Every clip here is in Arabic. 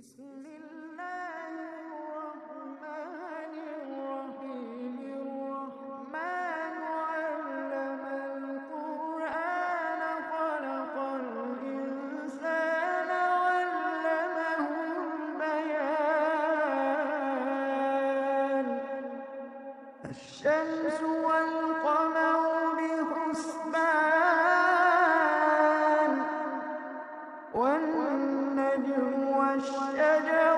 بسم الله الرحمن الرحيم الرحمن علم القرآن خلق الإنسان علمه البيان الشمس والقمر بحسبان والنجم والشجر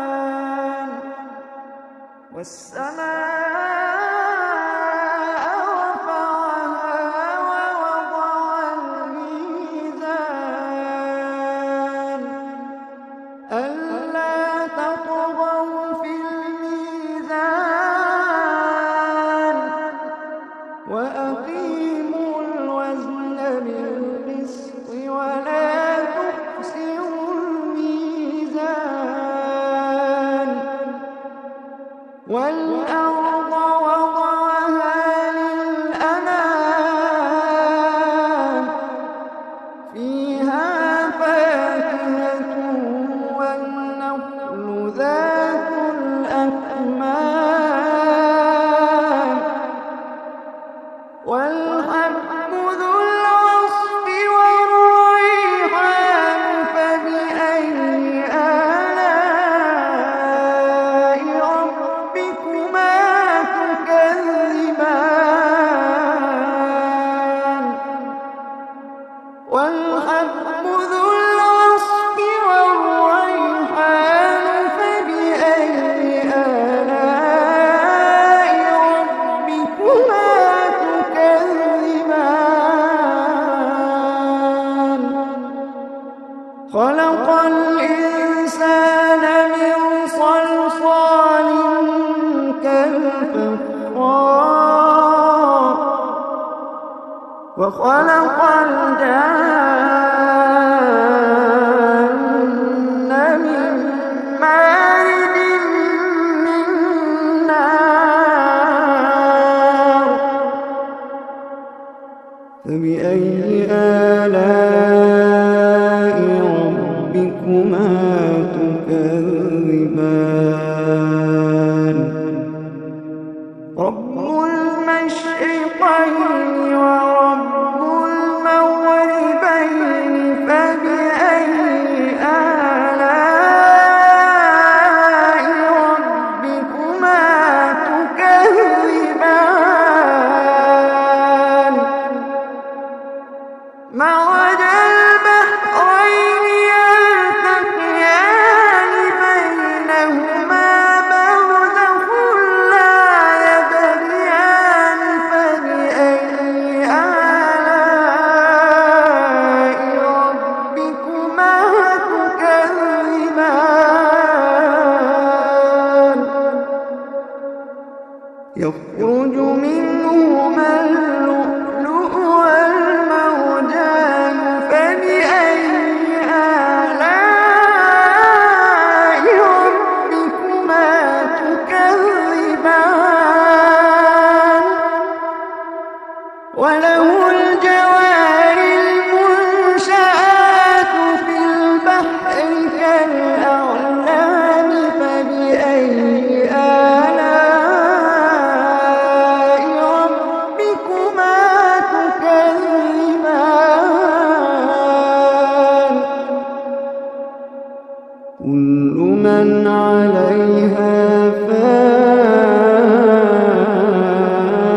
يسجدان والسماء رفعها ووضع الميزان ألا تطغوا في الميزان وأقيموا الوزن بالقسط ولا تخسروا الميزان والأرض وضعها للأنام فيها فاكهة والنخل ذات الأكمام والحب ذو العصف والريحان فبأي آلاء ربكما تكذبان والحب ذو العصف والريحان فبأي آلاء ربكما تكذبان خلق الإنسان من صلصال كالفخار وخلق الجن من مارج من نار فبأي آلاء ربكما تكذبان رب المشرقين ورب المغربين فبأي آلاء ربكما تكذبان مرج البحرين يلتقيان بينهما برزخ لا يبغيان فبأي آلاء ربكما تكذبان يخرج منهما اللؤلؤ والمرجان فبأي آلاء ربكما تكذبان وله الجوار المنشآت في البحر كالأعلام فبأي آلاء ربكما تكذبان كل من عليها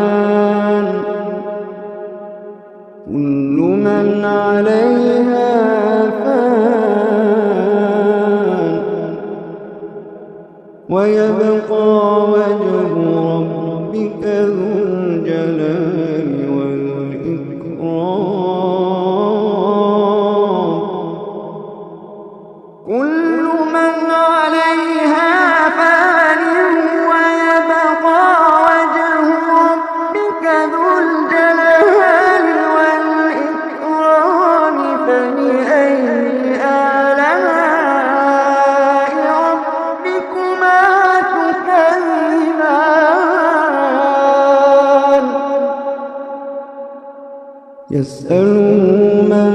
فان كل من عليها فان ويبقى وجه ربك ذو الجلال والإكرام كل من عليها فان ويبقى وجه ربك ذو الجلال والإكرام فبأي آلاء ربكما تكذبان يسأله من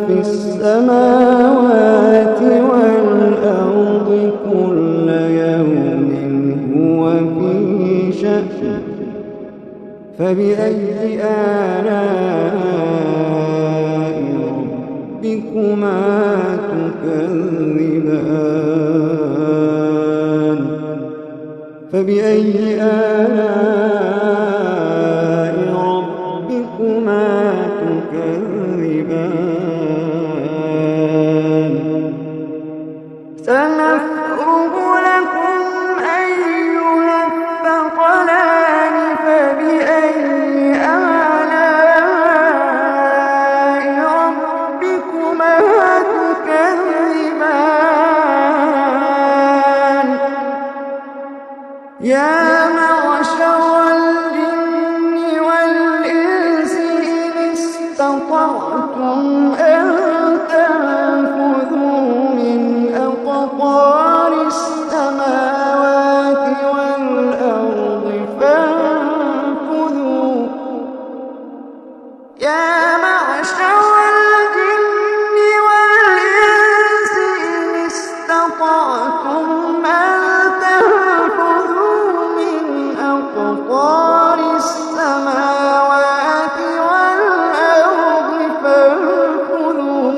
في السماوات والأرض كل يوم هو في شأن فبأي آلاء ربكما تكذبان فبأي آلاء ربكما تكذبان سنفرغ لكم أيها الثقلان فبأي آلاء ربكما تكذبان يا معشر الجن والإنس إن استطعتم أن تنفذوا من أقطار السماوات والأرض فانفذوا يا معشر الجن والإنس إن استطعتم أن تنفذوا من أقطار السماوات والأرض فانفذوا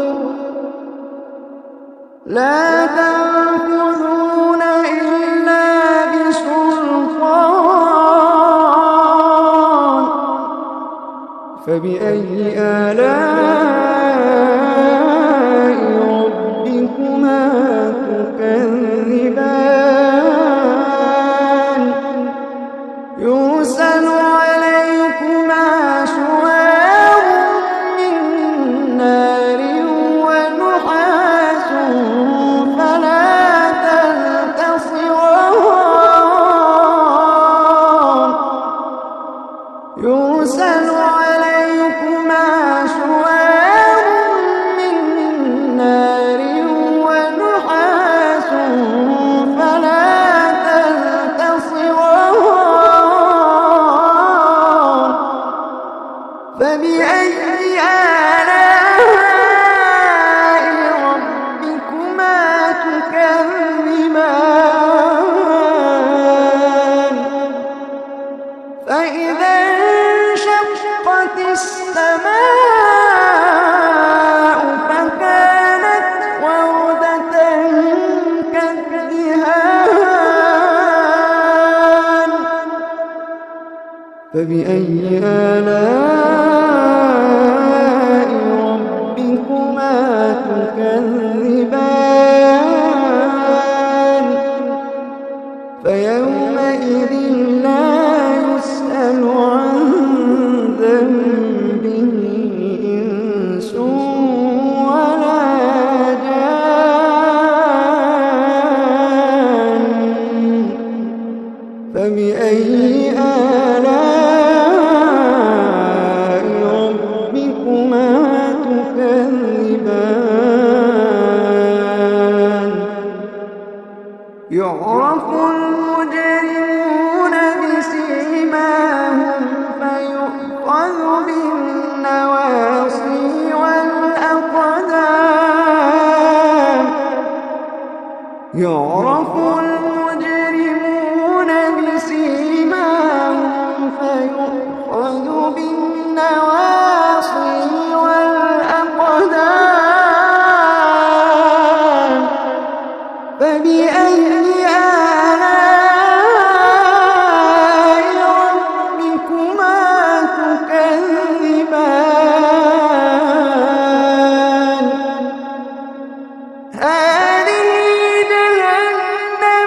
لا تنفذون إلا بسلطان فبأي آلاء ربكما تكذبان يرسل عليكما شواظ من نار ونحاس فلا تنتصران يرسل عليكما شواظ من نار ونحاس فلا تنتصران فبأي آلاء ربكما تكذبان فإذا انشقت السماء فكانت وردة كالدهان فبأي آلاء ربكما تكذبان فيومئذ لا يسأل عن ذنبه إنس ولا جان فبأي آلاء ربكما تكذبان يعرف المجرمون بسيماهم فيؤخذ بالنواصي والأقدام يعرف المجرمون بسيماهم فيؤخذ بالنواصي والأقدام فبأي آلاء ربكما تكذبان هذه جهنم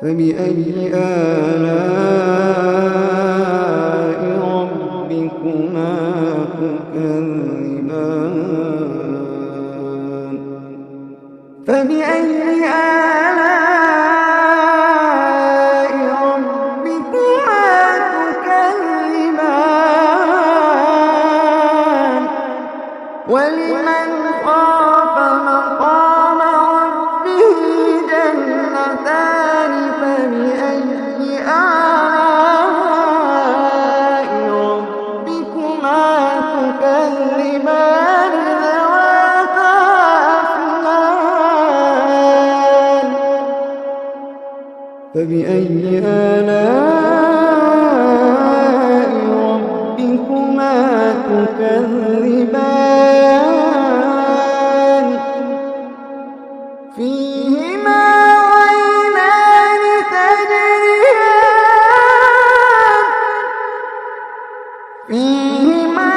فبأي آلاء ربكما تكذبان فبأي آلاء ربكما تكذبان ولمن خاف مقام ربه جنتان فبأي آلاء ربكما تكذبان ذواتا أفنان فبأي آلاء ربكما تكذبان فيهما عينان تجريان فيهما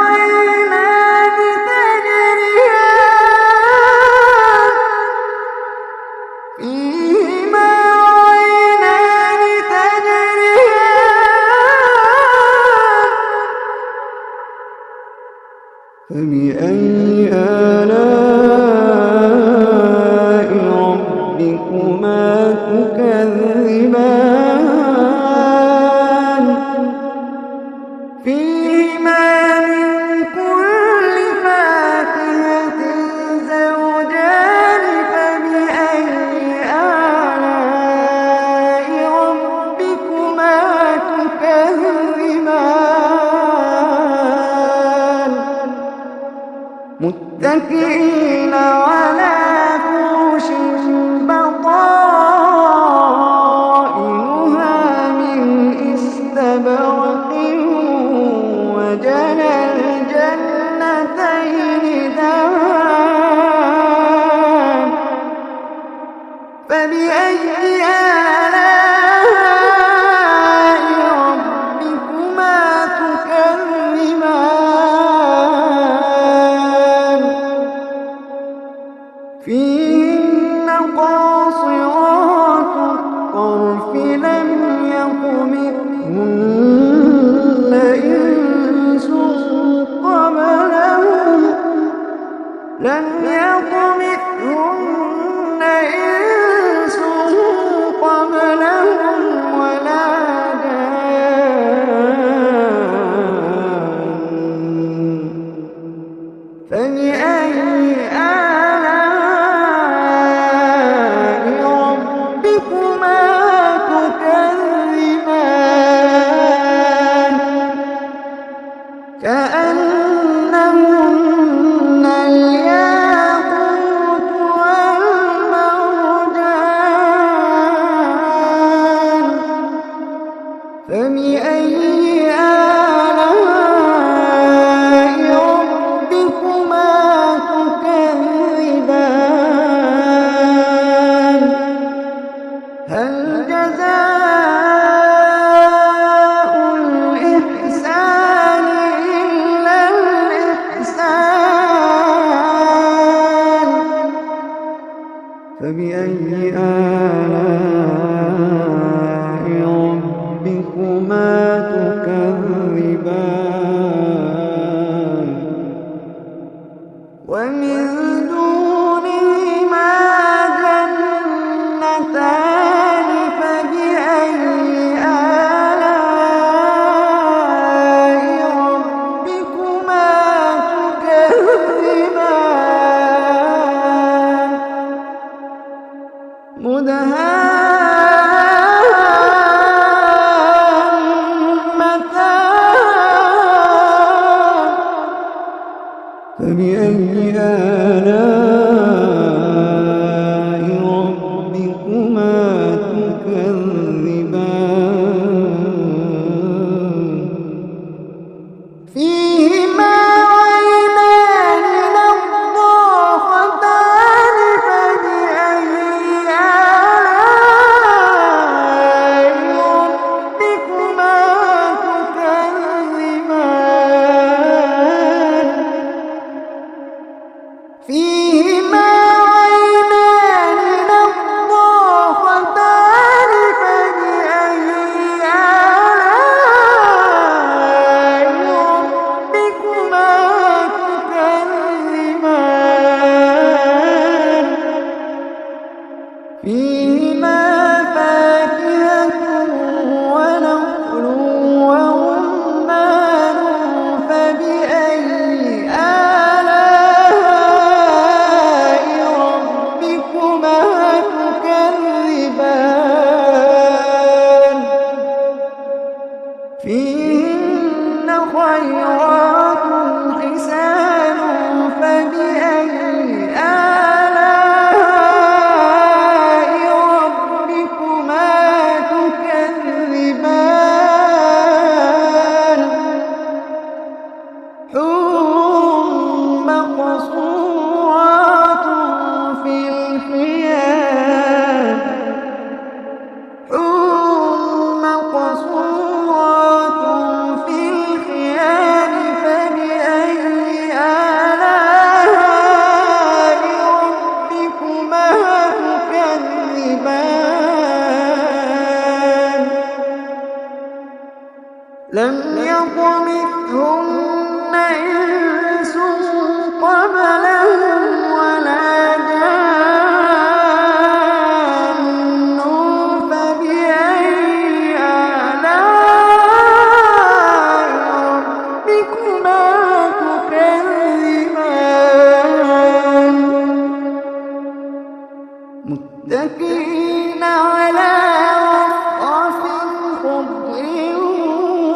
عينان تجريان فيهما عينان تجريان فبأي آلاء ربكما تكذبان فيهما من كل فاكهة زوجان فبأي آلاء ربكما تكذبان متكئين على فرش بطائنها من استبرق وجنى الجنتين دان فبأي آلاء ربكما تكذبان فيهن قاصرات الطرف لم يطمثهن إنس قبلهم ولا جان فبأي آلاء ربكما تكذبان كأنهن الياقوت والمرجان فبأي آلاء ربكما تكذبان هل جزاء الإحسان إلا الإحسان فبأي آلاء ربكما تكذبان ومن دونهما جنتان فبأي آلاء ربكما تكذبان مدهامتان فبأي آلاء ربكما تكذبان فيهما عينان نضاختان فبأي آلاء فيهما فاكهة ونخل ورمان فبأي آلاء ربكما تكذبان فيهن خيرات حسان فبأي آلاء ربكما تكذبان حور مقصورات في الخيام حور مقصورات في الخيام فبأي آلاء ربكما تكذبان لم يطمثهن إنس قبلهم ولا جان فبأي آلاء ربكما تكذبان متكئين على رفرف خضر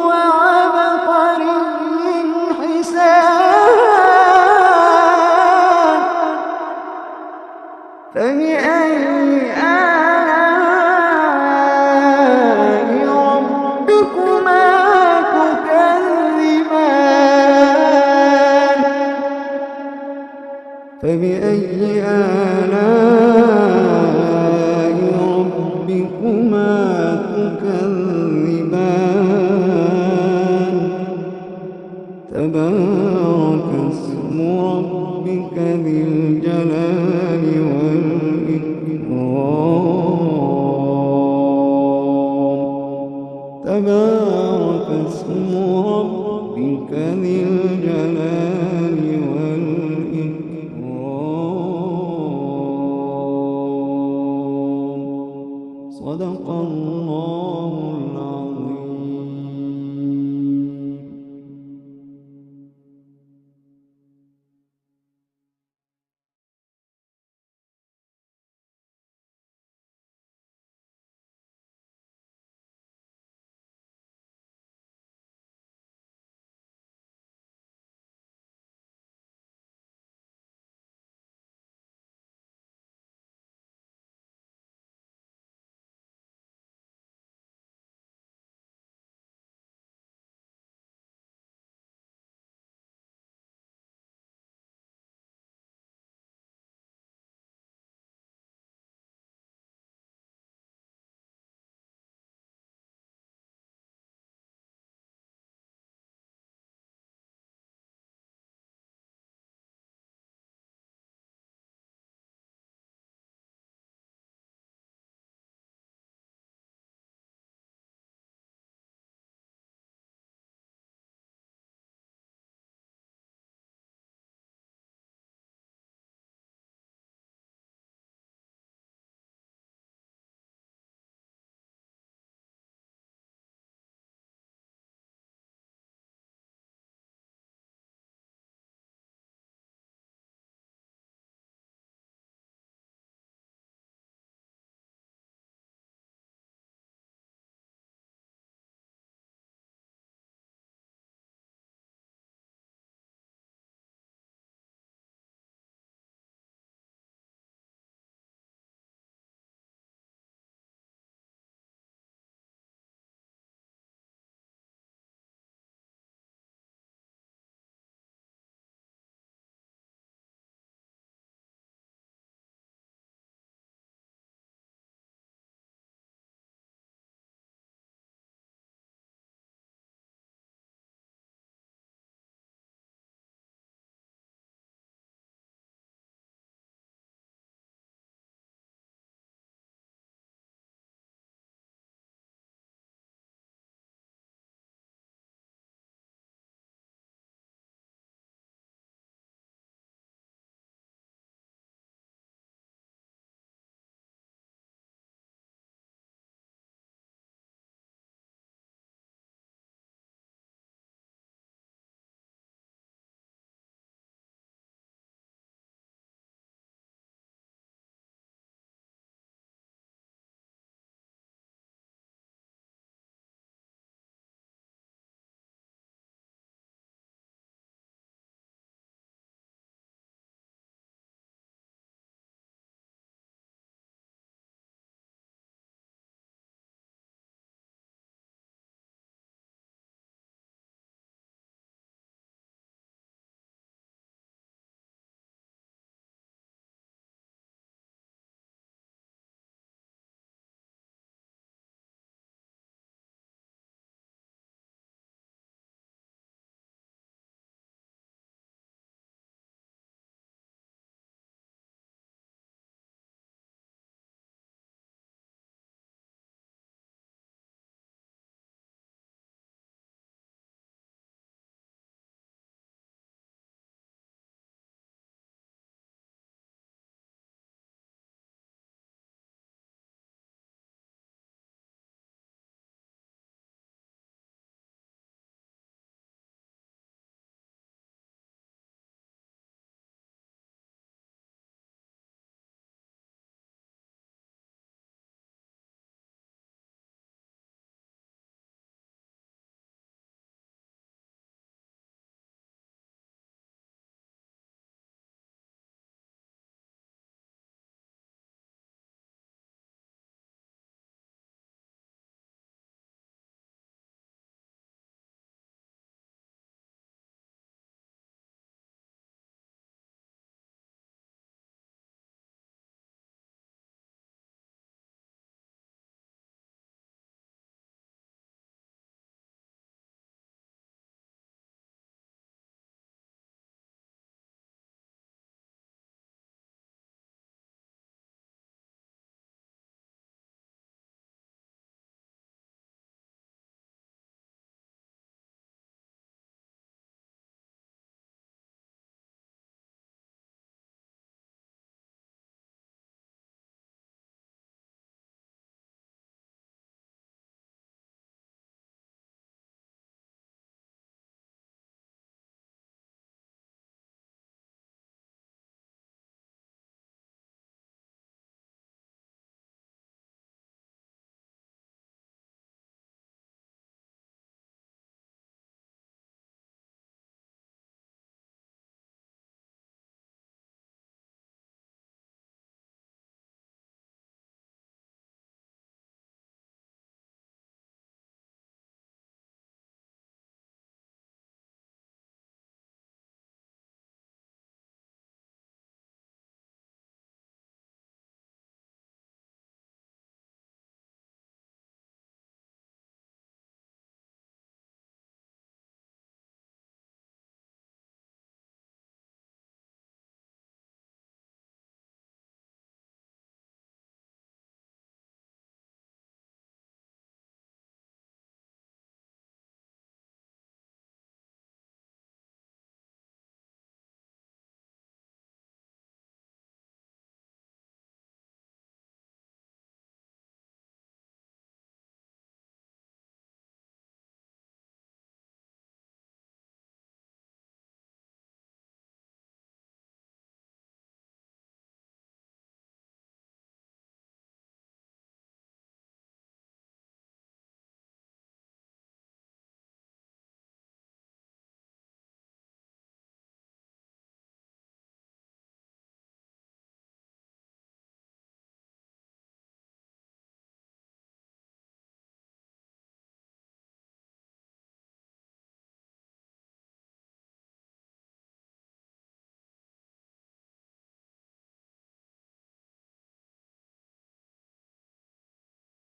وعبقري حسان فبأي آلاء ربكما تكذبان فبأي آلاء ربكما تكذبان تبارك اسم ربك ذي الجلال والإكرام تبارك اسم ربك ذي الجلال والإكرام صدق الله